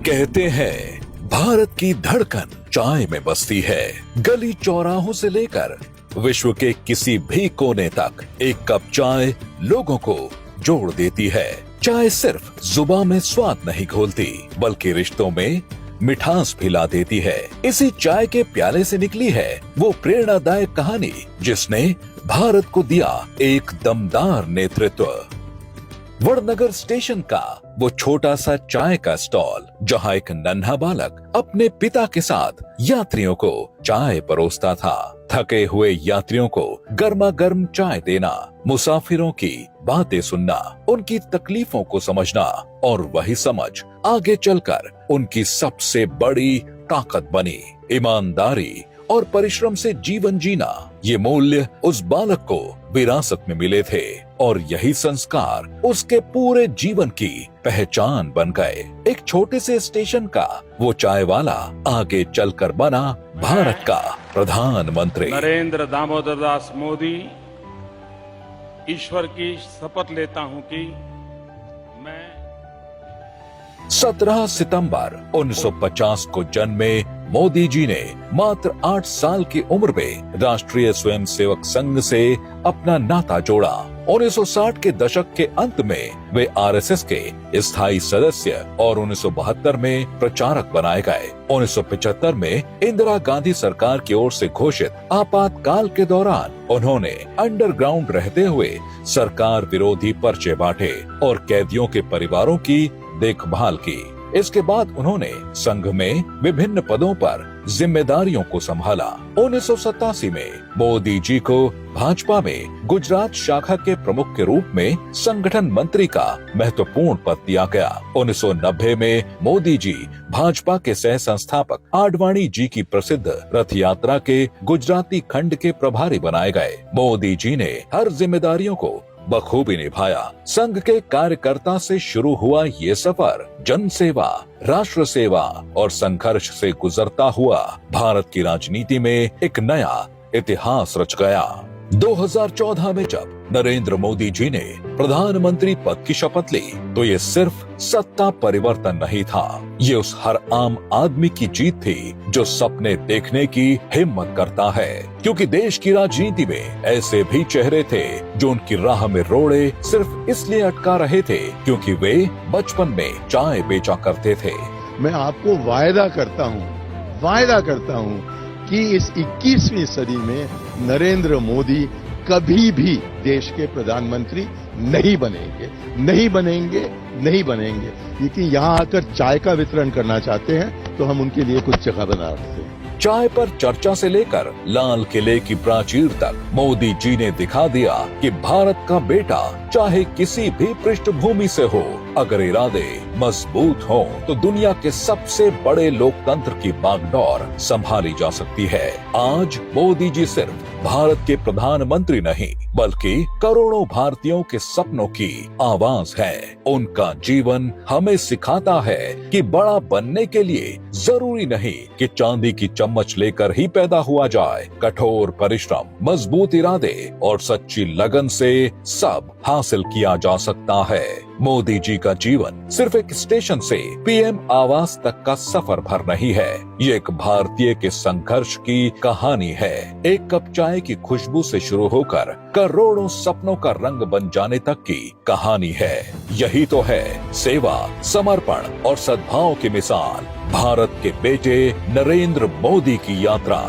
कहते हैं भारत की धड़कन चाय में बसती है। गली चौराहों से लेकर विश्व के किसी भी कोने तक एक कप चाय लोगों को जोड़ देती है। चाय सिर्फ जुबां में स्वाद नहीं घोलती, बल्कि रिश्तों में मिठास भी ला देती है। इसी चाय के प्याले से निकली है वो प्रेरणादायक कहानी जिसने भारत को दिया एक दमदार नेतृत्व। वडनगर स्टेशन का वो छोटा सा चाय का स्टॉल, जहां एक नन्हा बालक अपने पिता के साथ यात्रियों को चाय परोसता था। थके हुए यात्रियों को गर्मा गर्म चाय देना, मुसाफिरों की बातें सुनना, उनकी तकलीफों को समझना और वही समझ आगे चलकर उनकी सबसे बड़ी ताकत बनी। ईमानदारी और परिश्रम से जीवन जीना, ये मूल्य उस बालक को विरासत में मिले थे और यही संस्कार उसके पूरे जीवन की पहचान बन गए। एक छोटे से स्टेशन का वो चाय वाला आगे चलकर बना भारत का प्रधानमंत्री। नरेंद्र दामोदर दास मोदी, ईश्वर की शपथ लेता हूं कि मैं 17 सितंबर 1950 को जन्मे मोदी जी ने मात्र 8 साल की उम्र में राष्ट्रीय स्वयंसेवक संघ से अपना नाता जोड़ा। 1960 के दशक के अंत में वे आरएसएस के स्थायी सदस्य और 1972 में प्रचारक बनाए गए। 1975 में इंदिरा गांधी सरकार की ओर से घोषित आपातकाल के दौरान उन्होंने अंडरग्राउंड रहते हुए सरकार विरोधी पर्चे बांटे और कैदियों के परिवारों की देखभाल की। इसके बाद उन्होंने संघ में विभिन्न पदों पर जिम्मेदारियों को संभाला। 1987 में मोदी जी को भाजपा में गुजरात शाखा के प्रमुख के रूप में संगठन मंत्री का महत्वपूर्ण पद दिया गया। 1990 में मोदी जी भाजपा के सह संस्थापक आडवाणी जी की प्रसिद्ध रथ यात्रा के गुजराती खंड के प्रभारी बनाए गए। मोदी जी ने हर जिम्मेदारियों को बखूबी निभाया। संघ के कार्यकर्ता से शुरू हुआ ये सफर जन सेवा, राष्ट्र सेवा और संघर्ष से गुजरता हुआ भारत की राजनीति में एक नया इतिहास रच गया। 2014 में जब नरेंद्र मोदी जी ने प्रधानमंत्री पद की शपथ ली तो ये सिर्फ सत्ता परिवर्तन नहीं था, ये उस हर आम आदमी की जीत थी जो सपने देखने की हिम्मत करता है। क्योंकि देश की राजनीति में ऐसे भी चेहरे थे जो उनकी राह में रोड़े सिर्फ इसलिए अटका रहे थे क्योंकि वे बचपन में चाय बेचा करते थे। मैं आपको वायदा करता हूँ कि इस 21वीं सदी में नरेंद्र मोदी कभी भी देश के प्रधानमंत्री नहीं बनेंगे। लेकिन यहाँ आकर चाय का वितरण करना चाहते हैं तो हम उनके लिए कुछ जगह बना रखते हैं। चाय पर चर्चा से लेकर लाल किले की प्राचीर तक मोदी जी ने दिखा दिया कि भारत का बेटा चाहे किसी भी पृष्ठभूमि से हो, अगर इरादे मजबूत हो तो दुनिया के सबसे बड़े लोकतंत्र की बागडोर संभाली जा सकती है। आज मोदी जी सिर्फ भारत के प्रधानमंत्री नहीं बल्कि करोड़ों भारतीयों के सपनों की आवाज है। उनका जीवन हमें सिखाता है कि बड़ा बनने के लिए जरूरी नहीं कि चांदी की चम्मच लेकर ही पैदा हुआ जाए। कठोर परिश्रम, मजबूत इरादे और सच्ची लगन से सब हासिल किया जा सकता है। मोदी जी का जीवन सिर्फ एक स्टेशन से पीएम आवास तक का सफर भर नहीं है, ये एक भारतीय के संघर्ष की कहानी है। एक कप चाय की खुशबू से शुरू होकर करोड़ों सपनों का रंग बन जाने तक की कहानी है। यही तो है सेवा, समर्पण और सद्भाव की मिसाल, भारत के बेटे नरेंद्र मोदी की यात्रा।